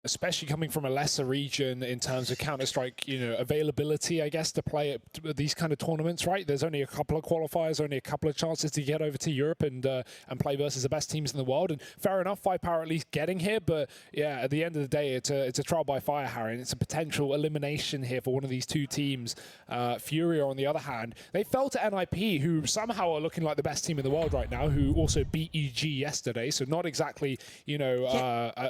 especially coming from a lesser region in terms of Counter-Strike, you know, availability, I guess, to play at these kind of tournaments, right? There's only a couple of qualifiers, only a couple of chances to get over to Europe and play versus the best teams in the world. And fair enough, 5POWER at least getting here, but yeah, at the end of the day, it's a trial by fire, Harry, and it's a potential elimination here for one of these two teams. FURIA, on the other hand, they fell to NIP, who somehow are looking like the best team in the world right now, who also beat EG yesterday, so not exactly, you know,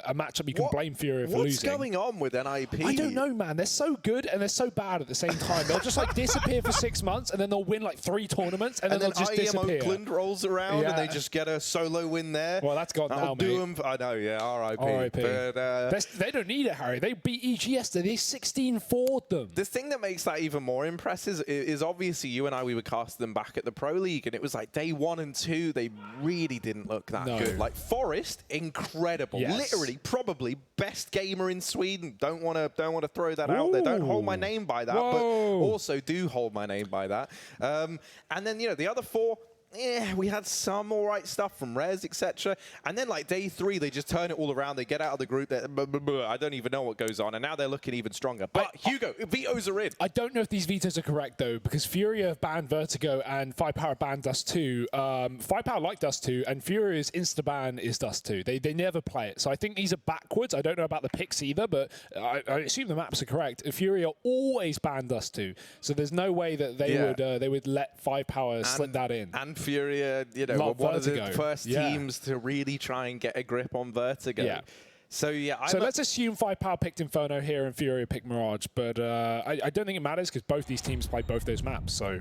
a matchup you can blame FURIA for losing. What's going on with NIP? I don't know, man. They're so good and they're so bad at the same time. They'll just like disappear for 6 months and then they'll win like 3 tournaments and then they'll just disappear. Oakland rolls around and they just get a solo win there. Well, that's gone now, mate. I know, yeah, RIP. But, they don't need it, Harry. They beat EG yesterday. They 16-4'd them. The thing that makes that even more impressive is obviously you and I, we would cast them back at the Pro League and it was like day 1 and 2, they really didn't look that good. Like Forest, incredible. Yes. Literally, probably best gamer in Sweden. Don't want to throw that out there. Don't hold my name by that, but also do hold my name by that. And then, you know, the other 4, yeah, we had some all right stuff from Rez, etc. And then like day 3, they just turn it all around. They get out of the group. I don't even know what goes on. And now they're looking even stronger. But Hugo, vetoes are in. I don't know if these vetoes are correct, though, because FURIA have banned Vertigo and 5POWER banned Dust2. 5POWER like Dust2, and FURIA's insta-ban is Dust2. They never play it. So I think these are backwards. I don't know about the picks either, but I assume the maps are correct. FURIA always banned Dust2. So there's no way that they would let 5POWER slip that in. And FURIA, you know, were one of the first teams to really try and get a grip on Vertigo. Yeah. So, yeah. So let's assume 5POWER picked Inferno here and FURIA picked Mirage, but I don't think it matters because both these teams play both those maps, so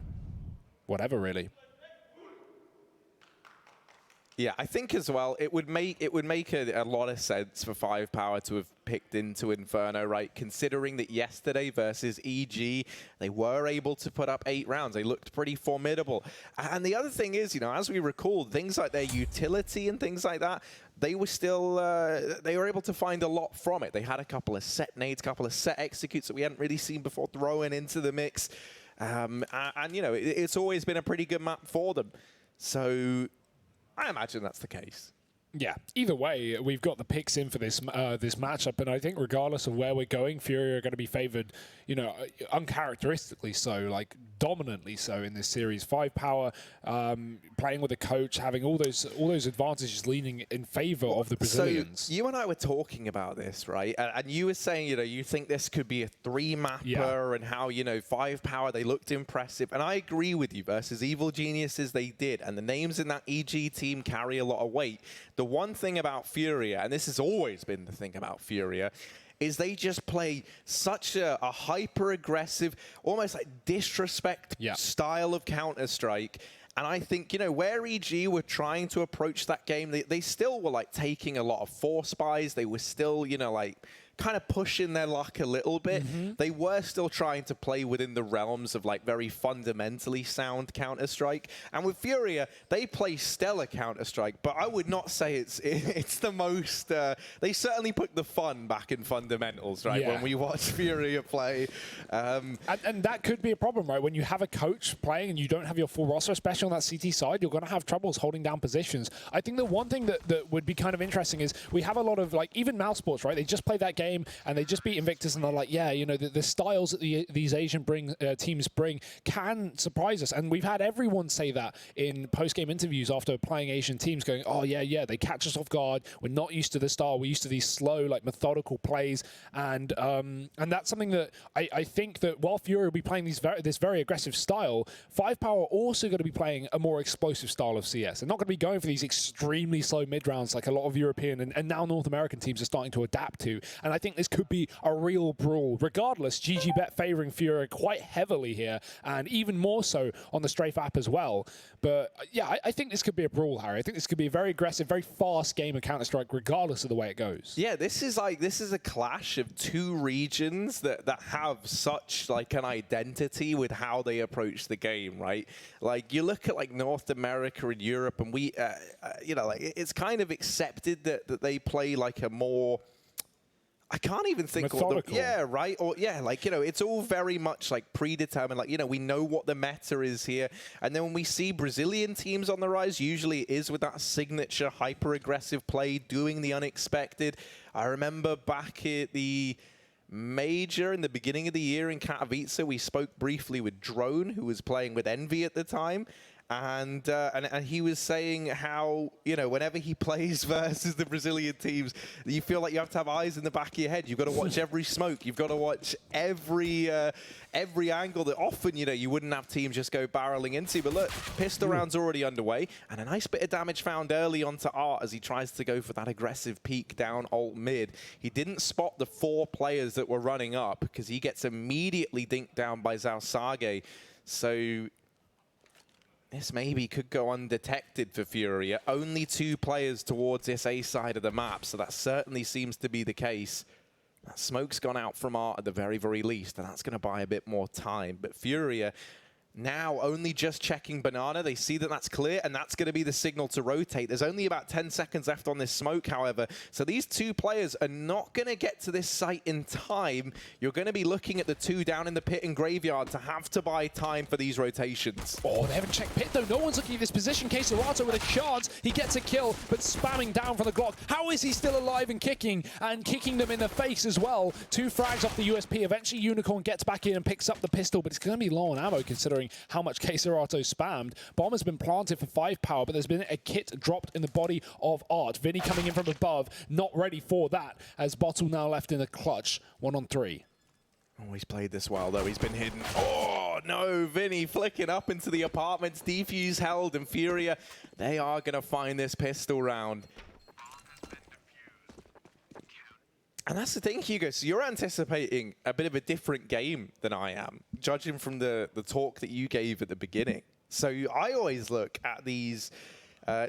whatever, really. Yeah, I think as well, it would make a lot of sense for 5POWER to have picked into Inferno, right? Considering that yesterday versus EG, they were able to put up 8 rounds. They looked pretty formidable. And the other thing is, you know, as we recall, things like their utility and things like that, they were still, they were able to find a lot from it. They had a couple of set nades, a couple of set executes that we hadn't really seen before throwing into the mix. And you know, it's always been a pretty good map for them. So I imagine that's the case. Yeah, either way, we've got the picks in for this this matchup, and I think regardless of where we're going, FURIA are going to be favored, you know, uncharacteristically so, like dominantly so in this series. 5POWER playing with a coach, having all those advantages, leaning in favor of the Brazilians. So you and I were talking about this, right? And you were saying, you know, you think this could be a 3-mapper, and how, you know, 5POWER, they looked impressive, and I agree with you. Versus Evil Geniuses, they did, and the names in that EG team carry a lot of weight. The one thing about FURIA, and this has always been the thing about FURIA, is they just play such a hyper-aggressive, almost like disrespect style of Counter-Strike. And I think, you know, where EG were trying to approach that game, they still were like taking a lot of force buys. They were still, you know, like kind of pushing their luck a little bit. They were still trying to play within the realms of like very fundamentally sound Counter-Strike. And with FURIA, they play stellar Counter-Strike, but I would not say it's the most, they certainly put the fun back in fundamentals, right? When we watch FURIA play. And that could be a problem, right? When you have a coach playing and you don't have your full roster, especially on that CT side, you're going to have troubles holding down positions. I think the one thing that would be kind of interesting is we have a lot of, like, even Mousesports, right? They just play that game and they just beat Invictus, and they're like, yeah, you know, the styles that these Asian teams bring can surprise us. And we've had everyone say that in post-game interviews after playing Asian teams, going, oh, yeah, they catch us off guard. We're not used to this style. We're used to these slow, like, methodical plays. And that's something that I think that while FURIA will be playing this very aggressive style, 5POWER also going to be playing a more explosive style of CS. They're not going to be going for these extremely slow mid-rounds like a lot of European and now North American teams are starting to adapt to. And I think this could be a real brawl. Regardless, GGBet favoring FURIA quite heavily here, and even more so on the Strafe app as well. But yeah, I think this could be a brawl, Harry. I think this could be a very aggressive, very fast game of Counter-Strike, regardless of the way it goes. Yeah, this is a clash of 2 regions that have such like an identity with how they approach the game, right? Like you look at like North America and Europe, and we, you know, like it's kind of accepted that they play like a more, I can't even think what the, yeah, right? Or yeah, like, you know, it's all very much like predetermined. Like, you know, we know what the meta is here. And then when we see Brazilian teams on the rise, usually it is with that signature hyper-aggressive play, doing the unexpected. I remember back at the Major in the beginning of the year in Katowice, we spoke briefly with Drone, who was playing with Envy at the time. And he was saying how, you know, whenever he plays versus the Brazilian teams, you feel like you have to have eyes in the back of your head. You've got to watch every smoke. You've got to watch every angle that often, you know, you wouldn't have teams just go barreling into. But look, pistol round's already underway, and a nice bit of damage found early onto Art as he tries to go for that aggressive peek down alt mid. He didn't spot the 4 players that were running up because he gets immediately dinked down by Zalsage. So this maybe could go undetected for FURIA. Only 2 players towards this A side of the map, so that certainly seems to be the case. That smoke's gone out from Art at the very, very least, and that's going to buy a bit more time. But FURIA now only just checking Banana. They see that that's clear, and that's going to be the signal to rotate. There's only about 10 seconds left on this smoke, however. So these 2 players are not going to get to this site in time. You're going to be looking at the 2 down in the pit and graveyard to have to buy time for these rotations. Oh, they haven't checked pit, though. No one's looking at this position. Queserato with a chance. He gets a kill, but spamming down for the Glock. How is he still alive and kicking them in the face as well? 2 frags off the USP. Eventually, Unicorn gets back in and picks up the pistol, but it's going to be low on ammo considering how much Queserato spammed. Bomb has been planted for 5POWER, but there's been a kit dropped in the body of Art. Vinny coming in from above, not ready for that, as Bottle now left in the clutch. 1 on 3. Oh, he's played this well, though. He's been hidden. Oh, no. Vinny flicking up into the apartments. Defuse held, and FURIA, they are going to find this pistol round. And that's the thing, Hugo. So you're anticipating a bit of a different game than I am, judging from the talk that you gave at the beginning. So I always look at these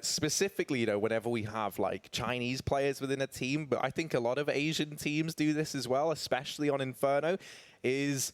specifically, you know, whenever we have like Chinese players within a team, but I think a lot of Asian teams do this as well, especially on Inferno, is,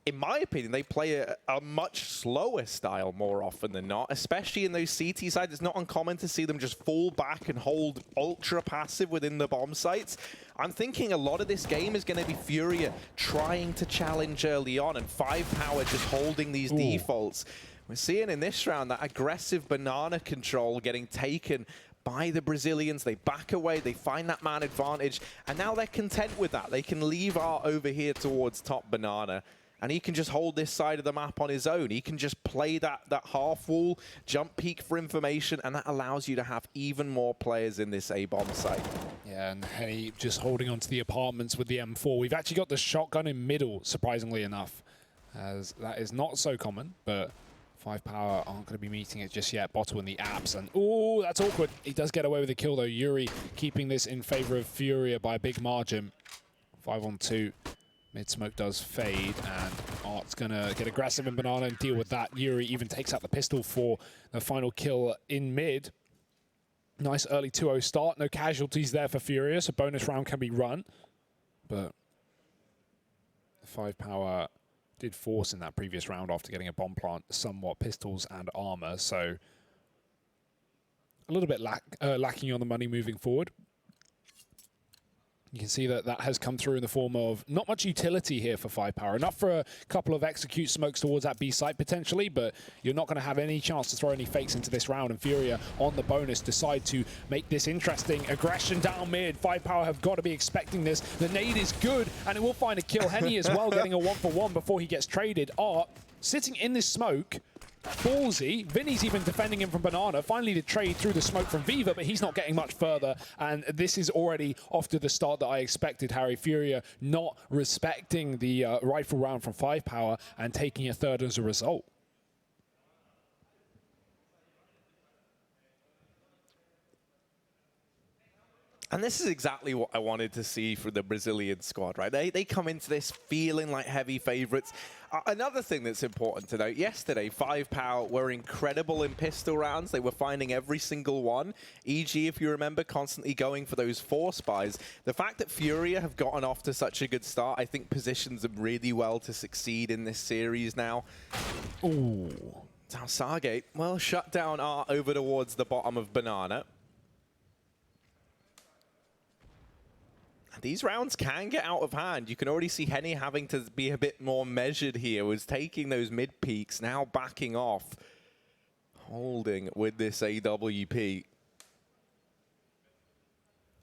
in my opinion, they play a much slower style more often than not, especially in those CT sides. It's not uncommon to see them just fall back and hold ultra passive within the bomb sites. I'm thinking a lot of this game is going to be FURIA trying to challenge early on and 5POWER just holding these defaults. We're seeing in this round that aggressive banana control getting taken by the Brazilians. They back away, they find that man advantage, and now they're content with that. They can leave Art over here towards top banana, and he can just hold this side of the map on his own. He can just play that half wall, jump peek for information, and that allows you to have even more players in this A-bomb site. Yeah, and Henny just holding onto the apartments with the M4. We've actually got the shotgun in middle, surprisingly enough, as that is not so common, but 5POWER aren't going to be meeting it just yet. Bottle in the apps, and oh, that's awkward. He does get away with the kill, though. Yuri keeping this in favor of FURIA by a big margin. 5 on 2. Mid-smoke does fade, and Art's going to get aggressive in banana and deal with that. Yuri even takes out the pistol for the final kill in mid. Nice early 2-0 start. No casualties there for FURIA, so bonus round can be run. But 5POWER did force in that previous round after getting a bomb plant, somewhat pistols and armor, so a little bit lacking on the money moving forward. You can see that that has come through in the form of not much utility here for 5POWER. Enough for a couple of execute smokes towards that B site potentially, but you're not going to have any chance to throw any fakes into this round. And FURIA on the bonus decide to make this interesting. Aggression down mid. 5POWER have got to be expecting this. The nade is good, and it will find a kill. Henny as well getting a 1-for-1 before he gets traded. Art sitting in this smoke. Ballsy. Vinny's even defending him from banana. Finally the trade through the smoke from Viva, but he's not getting much further. And this is already off to the start that I expected, Harry. FURIA not respecting the rifle round from 5POWER and taking a third as a result. And this is exactly what I wanted to see from the Brazilian squad, right? They come into this feeling like heavy favorites. Another thing that's important to note, yesterday, 5POWER were incredible in pistol rounds. They were finding every single one. E.g., if you remember, constantly going for those force buys. The fact that FURIA have gotten off to such a good start, I think positions them really well to succeed in this series now. Ooh. Zalsage, well, shut down Art over towards the bottom of banana. These rounds can get out of hand. You can already see Henny having to be a bit more measured here, was taking those mid peaks, now backing off, holding with this AWP.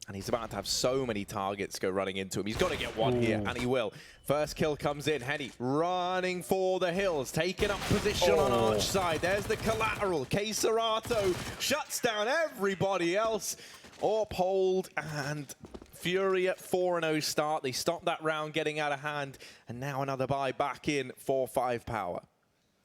And he's about to have so many targets go running into him. He's got to get one here, and he will. First kill comes in. Henny running for the hills, taking up position on Arch side. There's the collateral. K-Serato shuts down everybody else. Orp hold, and FURIA 4-0 start. They stopped that round getting out of hand, and now another buy back in for 5POWER.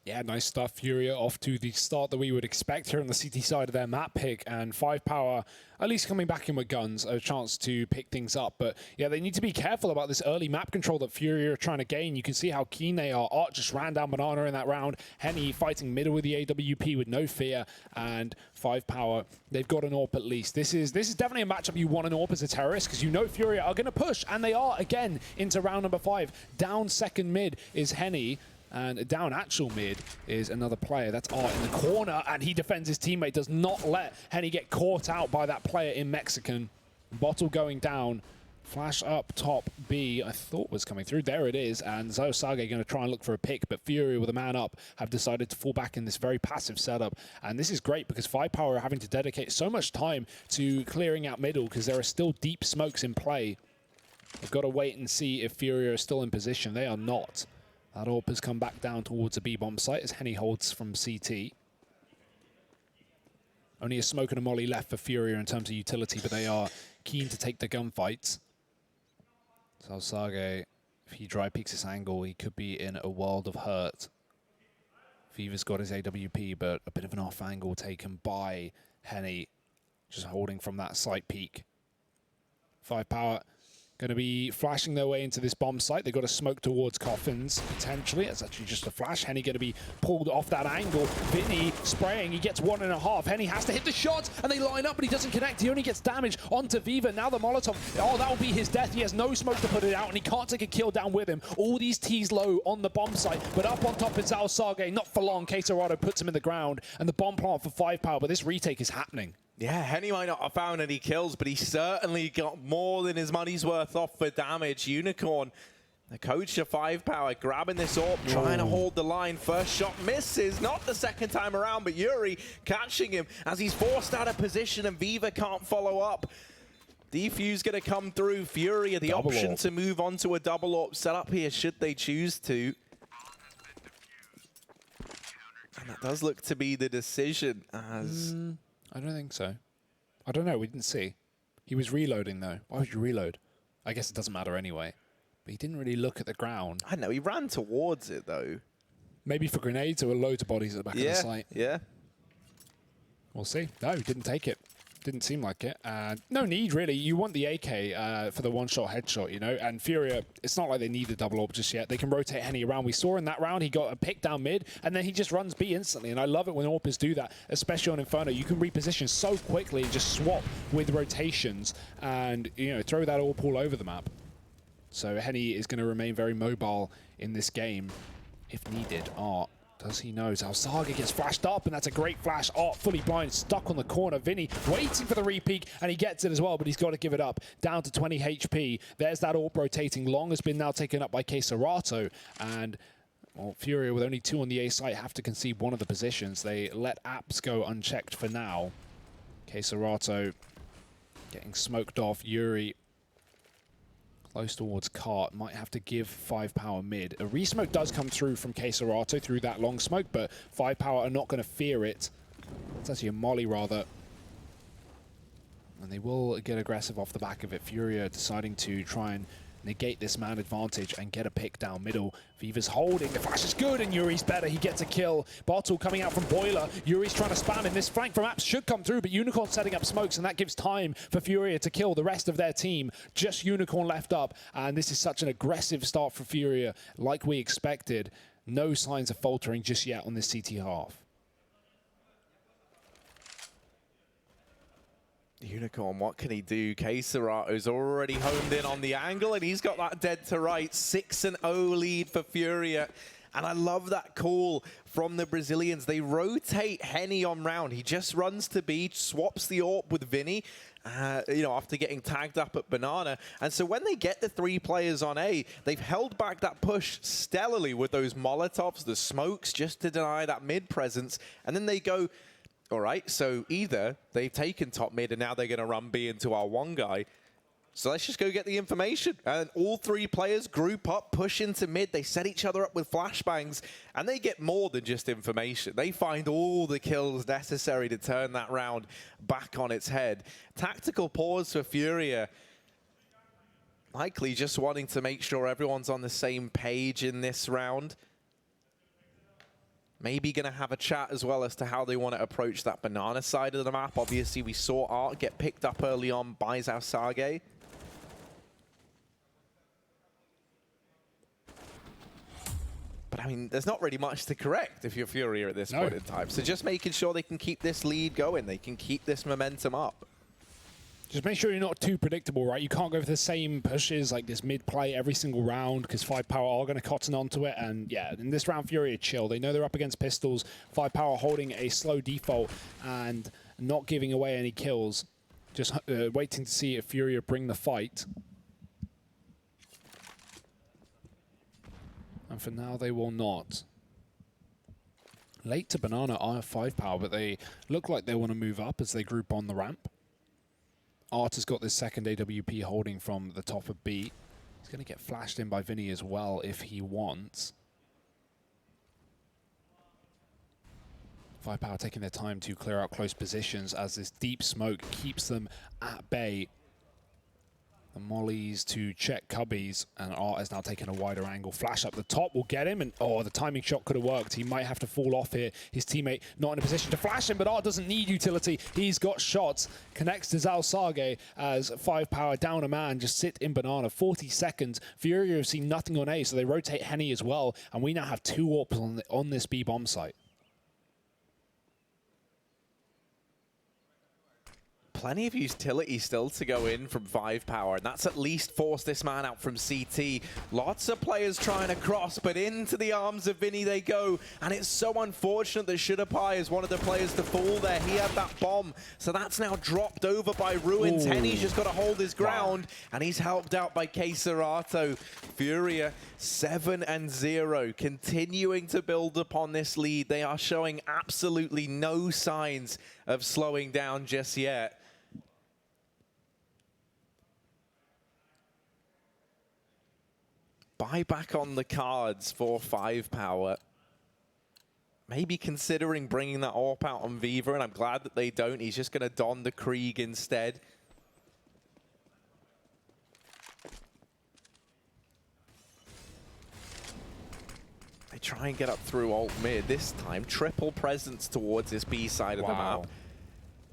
Yeah, nice stuff. FURIA off to the start that we would expect here on the CT side of their map pick, and 5POWER at least coming back in with guns, a chance to pick things up. But yeah, they need to be careful about this early map control that FURIA are trying to gain. You can see how keen they are. Art just ran down Banana in that round. Henny fighting middle with the AWP with no fear, and 5POWER, they've got an AWP at least. This is definitely a matchup you want an AWP as a terrorist, because you know FURIA are going to push, and they are again into round number 5. Down second mid is Henny. And down actual mid is another player. That's Art in the corner, and he defends his teammate, does not let Henny get caught out by that player in Mexican. Bottle going down. Flash up top B, I thought was coming through. There it is, and Sage going to try and look for a pick, but FURIA with a man up have decided to fall back in this very passive setup. And this is great because 5POWER are having to dedicate so much time to clearing out middle because there are still deep smokes in play. We've got to wait and see if FURIA are still in position. They are not. That AWP has come back down towards a B-bomb site as Henny holds from CT. Only a smoke and a molly left for FURIA in terms of utility, but they are keen to take the gunfights. So Sage, if he dry peeks this angle, he could be in a world of hurt. Fever's got his AWP, but a bit of an off angle taken by Henny, just holding from that site peak. 5POWER going to be flashing their way into this bomb site. They've got to smoke towards coffins, potentially. It's actually just a flash. Henny going to be pulled off that angle. Vinny spraying. He gets 1.5. Henny has to hit the shots, and they line up, but he doesn't connect. He only gets damage onto Viva. Now the Molotov. Oh, that will be his death. He has no smoke to put it out, and he can't take a kill down with him. All these T's low on the bomb site, but up on top is Sage. Not for long. K-Serato puts him in the ground, and the bomb plant for 5POWER, but this retake is happening. Yeah, Henny might not have found any kills, but he certainly got more than his money's worth off for damage. Unicorn, the coach of 5POWER, grabbing this AWP, trying to hold the line. First shot misses, not the second time around, but Yuri catching him as he's forced out of position and Viva can't follow up. Defuse going to come through. FURIA, the option to move on to a double AWP setup here, should they choose to. And that does look to be the decision as... I don't think so. I don't know. We didn't see. He was reloading, though. Why would you reload? I guess it doesn't matter anyway. But he didn't really look at the ground. I know. He ran towards it, though. Maybe for grenades or loads of bodies at the back of the site. Yeah. We'll see. No, he didn't take it. Didn't seem like it. No need, really. You want the AK for the one-shot headshot, you know? And FURIA, it's not like they need the double AWP just yet. They can rotate Henny around. We saw in that round, he got a pick down mid, and then he just runs B instantly. And I love it when AWPers do that, especially on Inferno. You can reposition so quickly and just swap with rotations and, you know, throw that AWP all over the map. So Henny is going to remain very mobile in this game, if needed. Art. Does he know? Sage gets flashed up, and that's a great flash. Art fully blind, stuck on the corner. Vinny waiting for the repeak, and he gets it as well, but he's got to give it up. Down to 20 HP. There's that AWP rotating. Long has been now taken up by K-Serato, and well, FURIA with only 2 on the A site have to concede one of the positions. They let apps go unchecked for now. K-Serato getting smoked off. Yuri close towards Cart, might have to give 5POWER mid. A resmoke does come through from K-Serato through that long smoke, but 5POWER are not going to fear it. It's actually a molly, rather. And they will get aggressive off the back of it. FURIA deciding to try and negate this man advantage and get a pick down middle. Viva's holding, the flash is good, and Yuri's better, he gets a kill. Bottle coming out from Boiler, Yuri's trying to spam him. This flank from Apps should come through, but Unicorn setting up smokes, and that gives time for FURIA to kill the rest of their team. Just Unicorn left up, and this is such an aggressive start for FURIA, like we expected. No signs of faltering just yet on this CT half. Unicorn, what can he do? K-Serato's already homed in on the angle, and he's got that dead to right. 6-0 lead for FURIA. And I love that call from the Brazilians. They rotate Henny on round. He just runs to B, swaps the AWP with Vinny, you know, after getting tagged up at Banana. And so when they get the 3 players on A, they've held back that push stellarly with those Molotovs, the smokes, just to deny that mid presence. And then they go, all right, so either they've taken top mid and now they're going to run B into our one guy. So let's just go get the information. And all 3 players group up, push into mid. They set each other up with flashbangs, and they get more than just information. They find all the kills necessary to turn that round back on its head. Tactical pause for FURIA. Likely just wanting to make sure everyone's on the same page in this round. Maybe going to have a chat as well as to how they want to approach that Banana side of the map. Obviously, we saw Art get picked up early on by Sage. But I mean, there's not really much to correct if you're FURIA at this point in time. So just making sure they can keep this lead going. They can keep this momentum up. Just make sure you're not too predictable, right? You can't go for the same pushes like this mid play every single round because 5POWER are going to cotton onto it. And yeah, in this round, FURIA chill. They know they're up against pistols. 5POWER holding a slow default and not giving away any kills. Just waiting to see if FURIA bring the fight. And for now, they will not. Late to Banana are 5POWER, but they look like they want to move up as they group on the ramp. Art has got this second AWP holding from the top of B. He's going to get flashed in by Vinny as well if he wants. 5POWER taking their time to clear out close positions as this deep smoke keeps them at bay. The mollies to check cubbies, and Art has now taken a wider angle. Flash up the top will get him, and oh, the timing shot could have worked. He might have to fall off here. His teammate not in a position to flash him, but Art doesn't need utility. He's got shots. Connects to Sage as 5POWER down a man, just sit in Banana. 40 seconds. FURIA have seen nothing on A, so they rotate Henny as well, and we now have 2 AWPs on this B bomb site. Plenty of utility still to go in from 5POWER, and that's at least forced this man out from CT. Lots of players trying to cross, but into the arms of Vinny they go, and it's so unfortunate that Shudapai is one of the players to fall there. He had that bomb, so that's now dropped over by Ruins. Henny's just got to hold his ground, and he's helped out by Serato. FURIA 7-0, continuing to build upon this lead. They are showing absolutely no signs of slowing down just yet. Buyback on the cards for 5POWER. Maybe considering bringing that AWP out on Viva, and I'm glad that they don't. He's just going to don the Krieg instead. They try and get up through alt mid. This time, triple presence towards this B side of the map.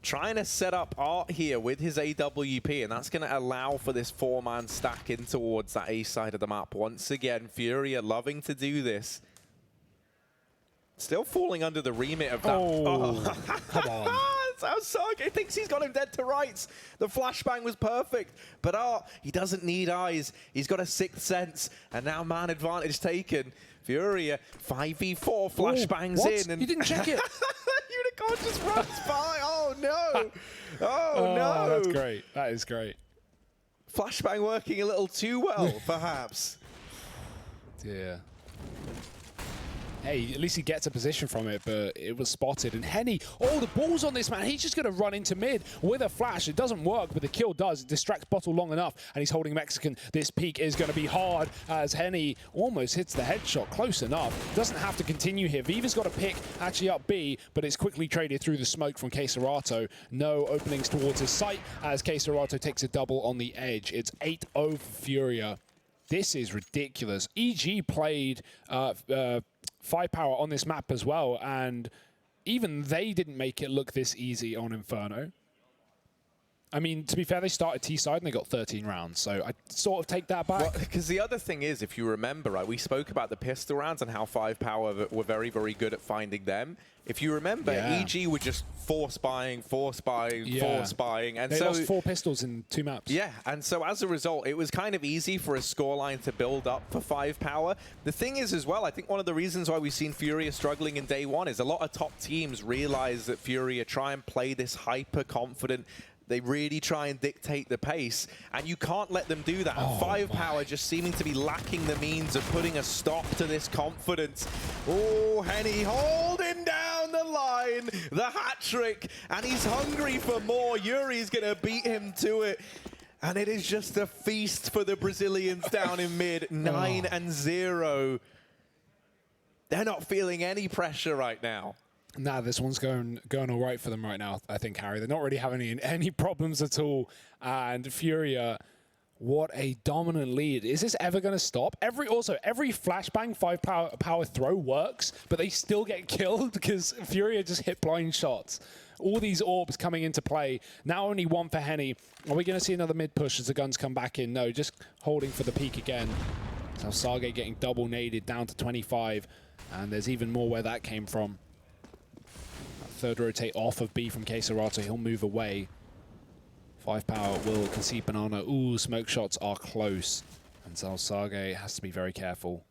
Trying to set up Art here with his AWP, and that's going to allow for this 4-man stack in towards that A side of the map. Once again, FURIA loving to do this. Still falling under the remit of that. Oh, come on. Sage thinks he's got him dead to rights. The flashbang was perfect, but Art, he doesn't need eyes. He's got a 6th sense, and now man advantage taken. FURIA 5v4 flashbangs in. And you didn't check it. Unicorn just runs by. Oh no. Oh no. That's great. That is great. Flashbang working a little too well, perhaps. Yeah. Hey, at least he gets a position from it, but it was spotted. And Henny, oh, the ball's on this man. He's just going to run into mid with a flash. It doesn't work, but the kill does. It distracts Bottle long enough, and he's holding Mexican. This peak is going to be hard as Henny almost hits the headshot. Close enough. Doesn't have to continue here. Viva's got a pick actually up B, but it's quickly traded through the smoke from Serato. No openings towards his sight as Serato takes a double on the edge. It's 8-0 for FURIA. This is ridiculous. EG played 5POWER on this map as well, and even they didn't make it look this easy on Inferno. I mean, to be fair, they started T-side and they got 13 rounds, so I sort of take that back. Well, because the other thing is, if you remember, right, we spoke about the pistol rounds and how 5POWER were very, very good at finding them. If you remember, EG were just force buying, and they so lost 4 pistols in 2 maps. Yeah, and so as a result, it was kind of easy for a scoreline to build up for 5POWER. The thing is as well, I think one of the reasons why we've seen FURIA struggling in day 1 is a lot of top teams realize that FURIA try and play this hyper-confident. They really try and dictate the pace, and you can't let them do that. And 5POWER just seeming to be lacking the means of putting a stop to this confidence. Oh, Henny holding down the line, the hat trick, and he's hungry for more. Yuri's gonna beat him to it. And it is just a feast for the Brazilians down in mid, 9-0. They're not feeling any pressure right now. Nah, this one's going all right for them right now, I think, Harry. They're not really having any problems at all. And FURIA, what a dominant lead. Is this ever going to stop? Every flashbang 5POWER throw works, but they still get killed because FURIA just hit blind shots. All these orbs coming into play. Now only 1 for Henny. Are we going to see another mid push as the guns come back in? No, just holding for the peak again. So Sage getting double naded down to 25. And there's even more where that came from. Third rotate off of B from Keserato. He'll move away. 5POWER will concede banana. Ooh, smoke shots are close. And Sage has to be very careful.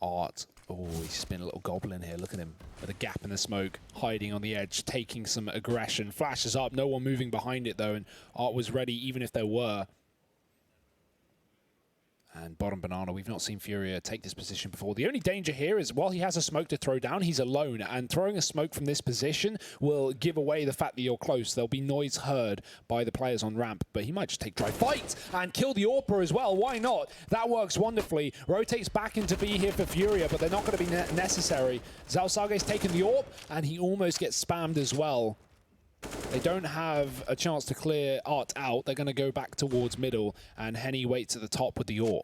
Art. Oh, he's just been a little goblin here. Look at him. With a gap in the smoke. Hiding on the edge. Taking some aggression. Flashes up. No one moving behind it, though. And Art was ready, even if there were. And bottom banana, we've not seen FURIA take this position before. The only danger here is while he has a smoke to throw down, he's alone. And throwing a smoke from this position will give away the fact that you're close. There'll be noise heard by the players on ramp. But he might just take try fight and kill the AWPer as well. Why not? That works wonderfully. Rotates back into B here for FURIA, but they're not going to be necessary. Sage's taken the AWP, and he almost gets spammed as well. They don't have a chance to clear Art out. They're going to go back towards middle, and Henny waits at the top with the AWP.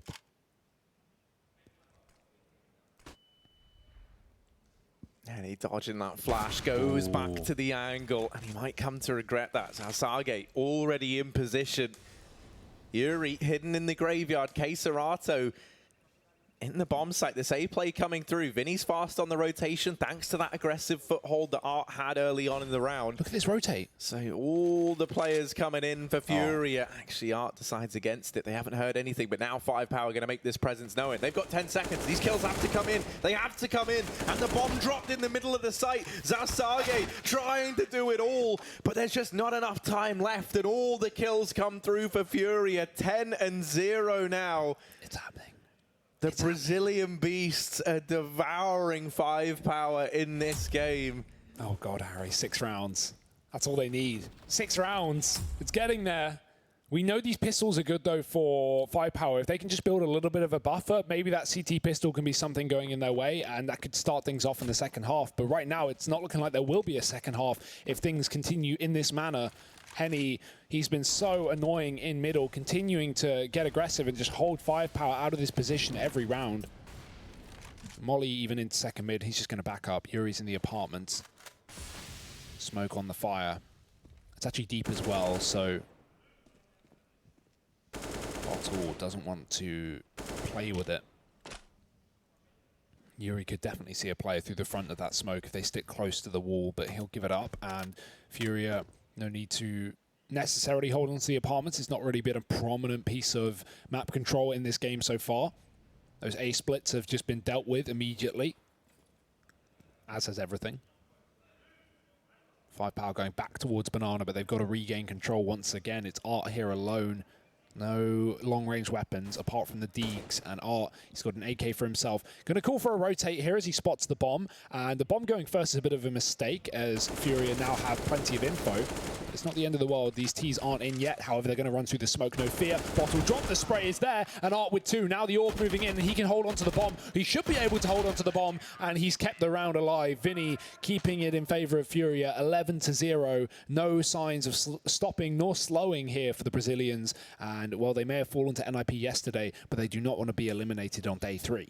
And he dodging that flash, goes back to the angle, and he might come to regret that. Sage already in position. Yuri hidden in the graveyard. Keserato in the bomb site. This A-play coming through. Vinny's fast on the rotation thanks to that aggressive foothold that Art had early on in the round. Look at this rotate. So all the players coming in for FURIA. Actually, Art decides against it. They haven't heard anything, but now 5POWER going to make this presence known. They've got 10 seconds. These kills have to come in. They have to come in. And the bomb dropped in the middle of the site. Sage trying to do it all, but there's just not enough time left, and all the kills come through for FURIA. 10-0 now. It's happening. The Brazilian beasts are devouring 5POWER in this game. Oh, God, Harry, 6 rounds. That's all they need. 6 rounds. It's getting there. We know these pistols are good, though, for 5POWER. If they can just build a little bit of a buffer, maybe that CT pistol can be something going in their way, and that could start things off in the second half. But right now, it's not looking like there will be a second half if things continue in this manner. Henny, he's been so annoying in middle, continuing to get aggressive and just hold 5POWER out of this position every round. Molly even into second mid. He's just going to back up. Yuri's in the apartments. Smoke on the fire. It's actually deep as well, so Bottle doesn't want to play with it. Yuri could definitely see a player through the front of that smoke if they stick close to the wall, but he'll give it up. And FURIA, no need to necessarily hold on to the apartments. It's not really been a prominent piece of map control in this game so far. Those A splits have just been dealt with immediately, as has everything. 5POWER going back towards banana, but they've got to regain control once again. It's Art here alone. No long-range weapons apart from the Deegs, and Art, he's got an AK for himself. Going to call for a rotate here as he spots the bomb, and the bomb going first is a bit of a mistake as FURIA now have plenty of info. It's not the end of the world. These T's aren't in yet. However, they're going to run through the smoke. No fear. Bottle drop. The spray is there, and Art with 2. Now the AWP moving in, and he can hold on to the bomb. He should be able to hold on to the bomb, and he's kept the round alive. Vinny keeping it in favor of FURIA, 11-0. No signs of stopping nor slowing here for the Brazilians. And, well, they may have fallen to NIP yesterday, but they do not want to be eliminated on day 3.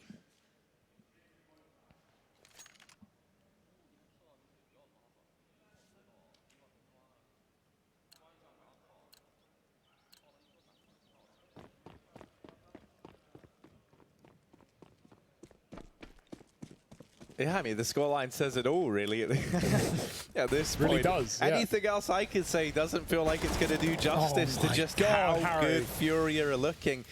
Yeah, I mean, the scoreline says it all, really. At this point, really does. Yeah. Anything else I could say doesn't feel like it's going to do justice to just how good FURIA are looking.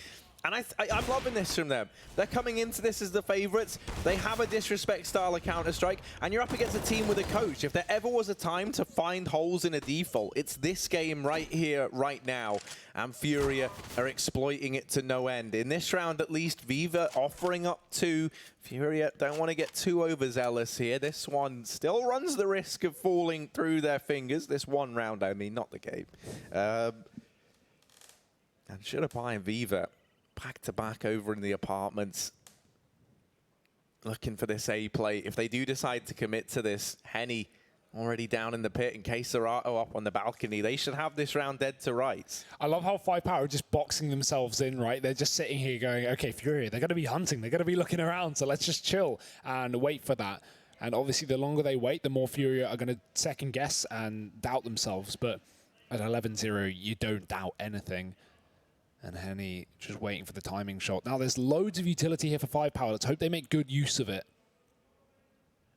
And I'm loving this from them. They're coming into this as the favorites. They have a disrespect style of Counter-Strike, and you're up against a team with a coach. If there ever was a time to find holes in a default, it's this game right here, right now. And FURIA are exploiting it to no end. In this round, at least, Viva offering up to FURIA. Don't want to get too overzealous here. This one still runs the risk of falling through their fingers. This one round, I mean, not the game. And StarSeries and Viva back-to-back over in the apartments, looking for this A play. If they do decide to commit to this, Henny already down in the pit and Queserato up on the balcony. They should have this round dead to rights. I love how 5POWER are just boxing themselves in, right? They're just sitting here going, okay, FURIA, they're going to be hunting. They're going to be looking around, so let's just chill and wait for that. And obviously, the longer they wait, the more FURIA are going to second guess and doubt themselves. But at 11-0, you don't doubt anything. And Henny just waiting for the timing shot. Now, there's loads of utility here for 5POWER. Let's hope they make good use of it.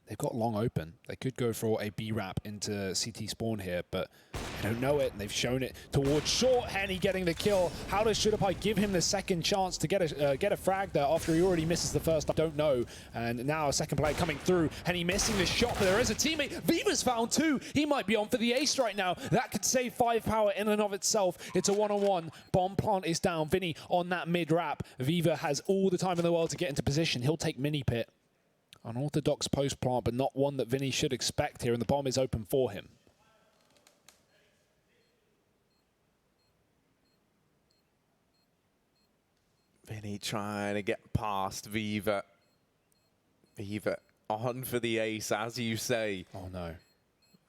They've got long open. They could go for a B-wrap into CT spawn here, but they don't know it, and they've shown it towards short. Henny getting the kill. How does StarSeries give him the second chance to get a frag there after he already misses the first? I don't know. And now a second player coming through. Henny missing the shot, but there is a teammate. Viva's found two. He might be on for the ace right now. That could save 5POWER in and of itself. It's a one-on-one. Bomb plant is down. Vinny on that mid-wrap. Viva has all the time in the world to get into position. He'll take mini pit. Unorthodox post plant, but not one that Vinny should expect here, and the bomb is open for him. Vinny trying to get past Viva. Viva on for the ace, as you say. Oh, no.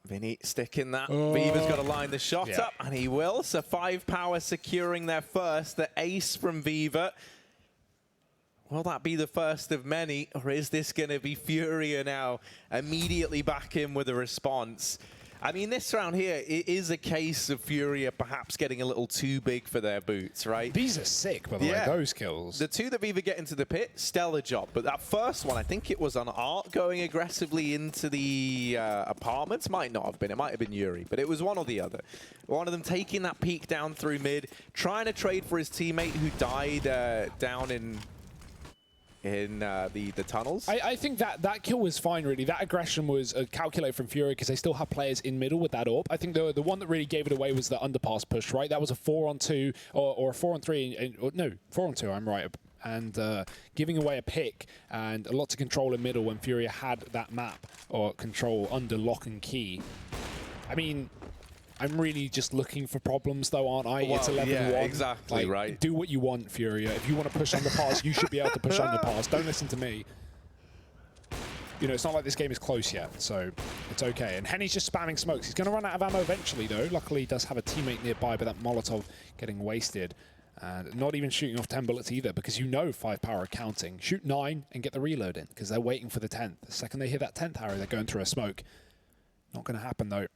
Vinny sticking that. Viva's got to line the shot up, and he will. So 5POWER securing their first. The ace from Viva. Will that be the first of many, or is this going to be FURIA now immediately back in with a response? I mean, this round here, it is a case of FURIA perhaps getting a little too big for their boots, right? These are sick, by the way, those kills. The two that Viva get into the pit, stellar job. But that first one, I think it was on Art going aggressively into the apartments. Might not have been. It might have been Yuri, but it was one or the other. One of them taking that peek down through mid, trying to trade for his teammate who died down in the tunnels. I think that kill was fine, really. That aggression was calculated from FURIA because they still have players in middle with that AWP. I think the one that really gave it away was the underpass push, right? That was a 4-on-2 or a 4-on-3. No, 4-on-2, I'm right. And giving away a pick and a lot to control in middle when FURIA had that map or control under lock and key. I mean, I'm really just looking for problems, though, aren't I? Well, it's 11-1. Yeah, exactly, right. Do what you want, FURIA. If you want to push underpass, you should be able to push underpass. Don't listen to me. You know, it's not like this game is close yet, so it's okay. And Henny's just spamming smokes. He's going to run out of ammo eventually, though. Luckily, he does have a teammate nearby, but that Molotov getting wasted. And not even shooting off 10 bullets either, because you know 5POWER are counting. Shoot 9 and get the reload in, because they're waiting for the 10th. The second they hit that 10th arrow, they're going through a smoke. Not going to happen, though.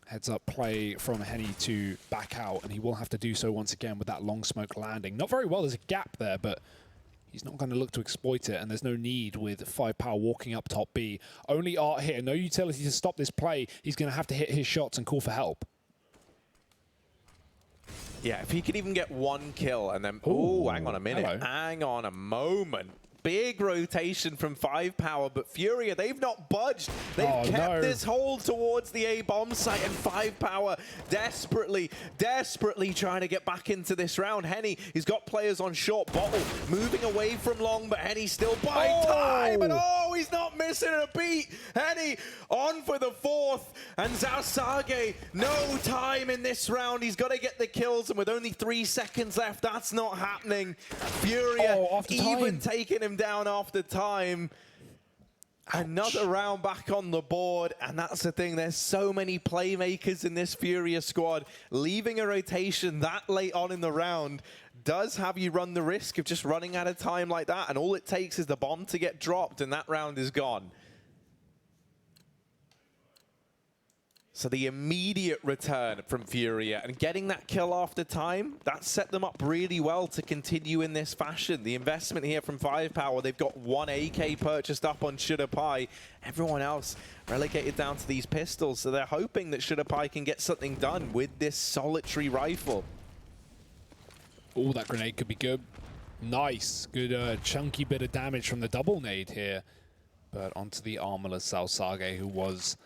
Heads up play from Henny to back out, and he will have to do so once again with that long smoke landing. Not very well, there's a gap there, but he's not going to look to exploit it, and there's no need with 5POWER walking up top B. Only Art here, no utility to stop this play. He's going to have to hit his shots and call for help. Yeah, if he could even get one kill and then... Ooh, hang on a minute. Hello. Hang on a moment. Big rotation from 5POWER, but FURIA, they've not budged. They've kept this hold towards the A bomb site, and 5POWER desperately trying to get back into this round. Henny, he's got players on short bottle, moving away from long, but Henny's still buying time, and he's not missing a beat. Henny on for the fourth, and Zausage, no time in this round. He's got to get the kills, and with only 3 seconds left, that's not happening. FURIA even taking him down after time. Another round back on the board, and that's the thing. There's so many playmakers in this FURIA squad. Leaving a rotation that late on in the round does have you run the risk of just running out of time like that, and all it takes is the bomb to get dropped, and that round is gone. So the immediate return from FURIA and getting that kill after time, that set them up really well to continue in this fashion. The investment here from 5POWER, they've got 1 AK purchased up on StarSeries. Everyone else relegated down to these pistols. So they're hoping that StarSeries can get something done with this solitary rifle. Oh, that grenade could be good. Nice. Good chunky bit of damage from the double nade here. But onto the armorless Salsage, who was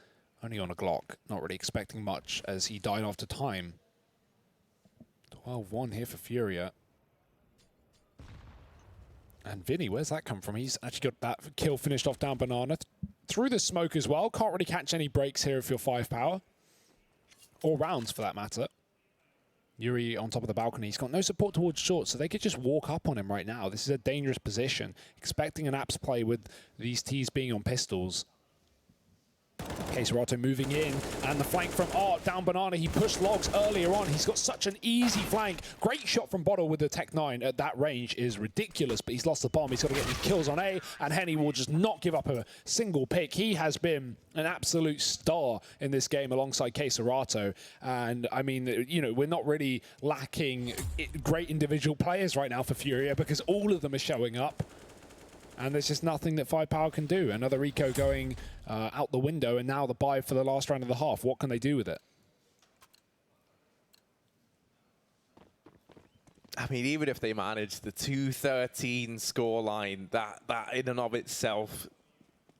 only on a Glock, not really expecting much as he died after time. 12-1 here for FURIA. And Vinny, where's that come from? He's actually got that kill finished off down Banana. Through the smoke as well. Can't really catch any breaks here if you're 5POWER. Or rounds for that matter. Yuri on top of the balcony. He's got no support towards short, so they could just walk up on him right now. This is a dangerous position. Expecting an apps play with these T's being on pistols. Serato moving in, and the flank from Art down Banana. He pushed logs earlier on. He's got such an easy flank. Great shot from Bottle with the Tech 9 at that range is ridiculous, but he's lost the bomb. He's got to get these kills on A, and Henny will just not give up a single pick. He has been an absolute star in this game alongside Serato. And I mean, you know, we're not really lacking great individual players right now for FURIA because all of them are showing up. And there's just nothing that 5POWER can do. Another eco going out the window, and now the buy for the last round of the half. What can they do with it? I mean, even if they manage the 2-13 scoreline, that in and of itself,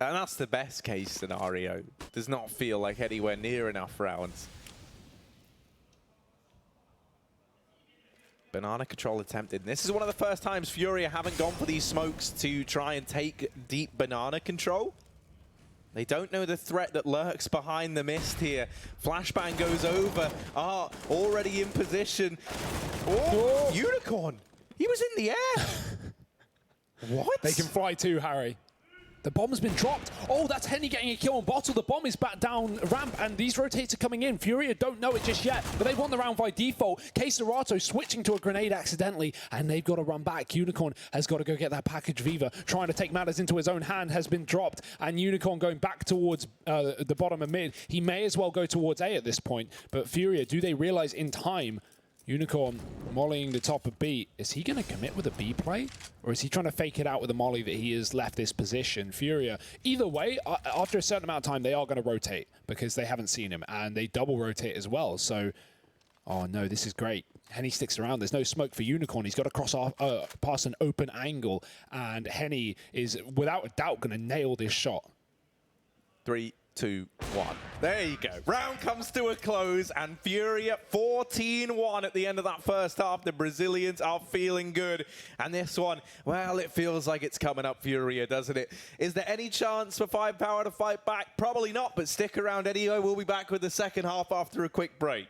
and that's the best case scenario, does not feel like anywhere near enough rounds. Banana control attempted. This is one of the first times FURIA haven't gone for these smokes to try and take deep banana control. They don't know the threat that lurks behind the mist here. Flashbang goes over. Ah, already in position. Oh, Unicorn! He was in the air! What? They can fly too, Harry. The bomb's been dropped. Oh, that's Henny getting a kill on Bottle. The bomb is back down ramp, and these rotates are coming in. FURIA don't know it just yet, but they won the round by default. Serato switching to a grenade accidentally, and they've got to run back. Unicorn has got to go get that package. Viva trying to take matters into his own hand has been dropped, and Unicorn going back towards the bottom of mid. He may as well go towards A at this point, but FURIA, do they realize in time? Unicorn mollying the top of B. Is he going to commit with a B play? Or is he trying to fake it out with a molly that he has left this position? FURIA, either way, after a certain amount of time, they are going to rotate because they haven't seen him. And they double rotate as well. So, oh no, this is great. Henny sticks around. There's no smoke for Unicorn. He's got to cross off, past an open angle. And Henny is, without a doubt, going to nail this shot. 3, 2, 1. There you go. Round comes to a close, and FURIA 14-1 at the end of that first half. The Brazilians are feeling good. And this one, well, it feels like it's coming up FURIA, doesn't it? Is there any chance for 5POWER to fight back? Probably not, but stick around anyway. We'll be back with the second half after a quick break.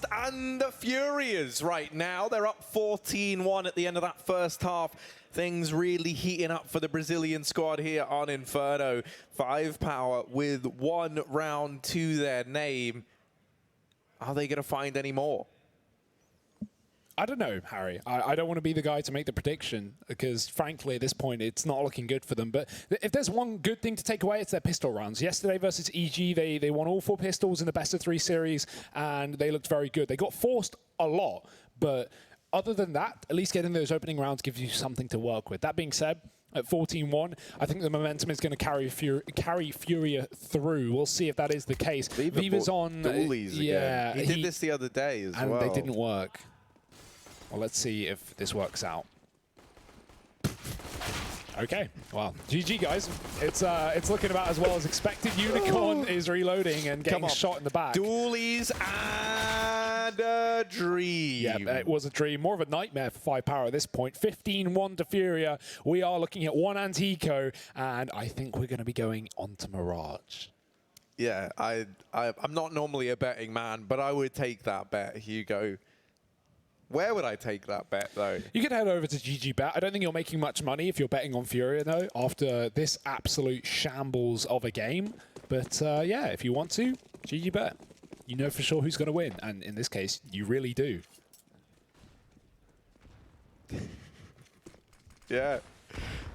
Fast and the Furias right now. They're up 14-1 at the end of that first half. Things really heating up for the Brazilian squad here on Inferno. 5POWER with 1 round to their name. Are they going to find any more? I don't know, Harry. I don't want to be the guy to make the prediction because, frankly, at this point, it's not looking good for them. But if there's one good thing to take away, it's their pistol rounds. Yesterday versus EG, they won all 4 pistols in the best-of-3 series, and they looked very good. They got forced a lot, but other than that, at least getting those opening rounds gives you something to work with. That being said, at 14-1, I think the momentum is going to carry FURIA through. We'll see if that is the case. Viva's on dualies again. He did this the other day as well. And they didn't work. Well, let's see if this works out. Okay, well, GG, guys. It's looking about as well as expected. Unicorn is reloading and getting shot in the back. Dualies and a dream. Yeah, it was a dream. More of a nightmare for 5POWER at this point. 15-1 to FURIA. We are looking at 1 anti-eco, and I think we're going to be going on to Mirage. Yeah, I'm not normally a betting man, but I would take that bet, Hugo. Where would I take that bet, though? You could head over to GG Bet. I don't think you're making much money if you're betting on FURIA, though, after this absolute shambles of a game. But, yeah, if you want to, GG Bet. You know for sure who's going to win. And in this case, you really do. Yeah,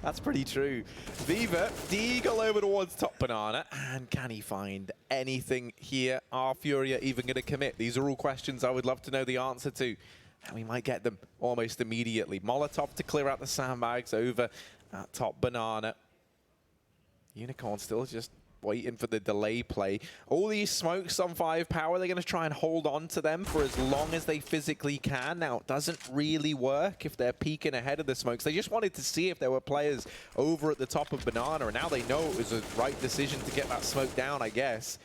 that's pretty true. Viva, Deagle over towards top banana. And can he find anything here? Are FURIA even going to commit? These are all questions I would love to know the answer to. And we might get them almost immediately. Molotov to clear out the sandbags over at top banana. Unicorn still just waiting for the delay play. All these smokes on 5POWER, they're going to try and hold on to them for as long as they physically can. Now, it doesn't really work if they're peeking ahead of the smokes. They just wanted to see if there were players over at the top of banana, and now they know it was a right decision to get that smoke down, I guess.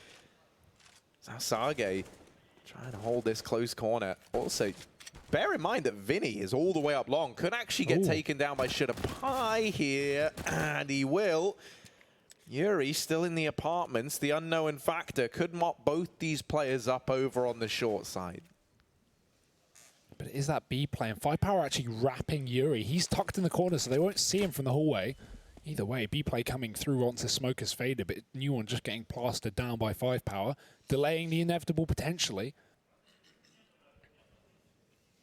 So Sage trying to hold this close corner. Also, bear in mind that Vinny is all the way up long. Could actually get taken down by Shoulda Pie here, and he will. Yuri still in the apartments. The unknown factor could mop both these players up over on the short side. But is that B playing? 5POWER actually wrapping Yuri. He's tucked in the corner, so they won't see him from the hallway. Either way, B-play coming through onto Smoker's fader, but new one just getting plastered down by 5POWER, delaying the inevitable potentially.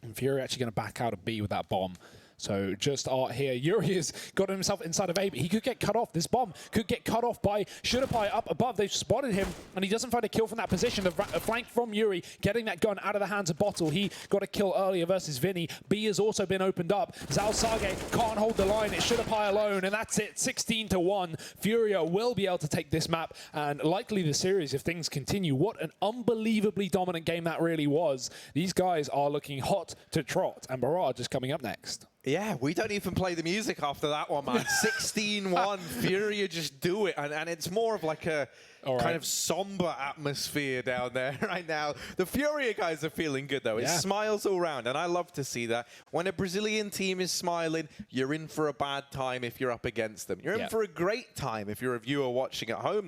And FURIA actually going to back out of B with that bomb. So just art here. Yuri has got himself inside of A, but he could get cut off. This bomb could get cut off by Shoulda up above. They've spotted him, and he doesn't find a kill from that position. A flank from Yuri, getting that gun out of the hands of Bottle. He got a kill earlier versus Vinny. B has also been opened up. Zao Sage can't hold the line. It's Shoulda alone, and that's it. 16-1. FURIA will be able to take this map, and likely the series if things continue. What an unbelievably dominant game that really was. These guys are looking hot to trot, and Mirage is coming up next. Yeah, we don't even play the music after that one, man. 16-1, FURIA just do it. And it's more of like a kind of somber atmosphere down there right now. The FURIA guys are feeling good, though. It's smiles all around, and I love to see that. When a Brazilian team is smiling, you're in for a bad time if you're up against them. You're in for a great time if you're a viewer watching at home.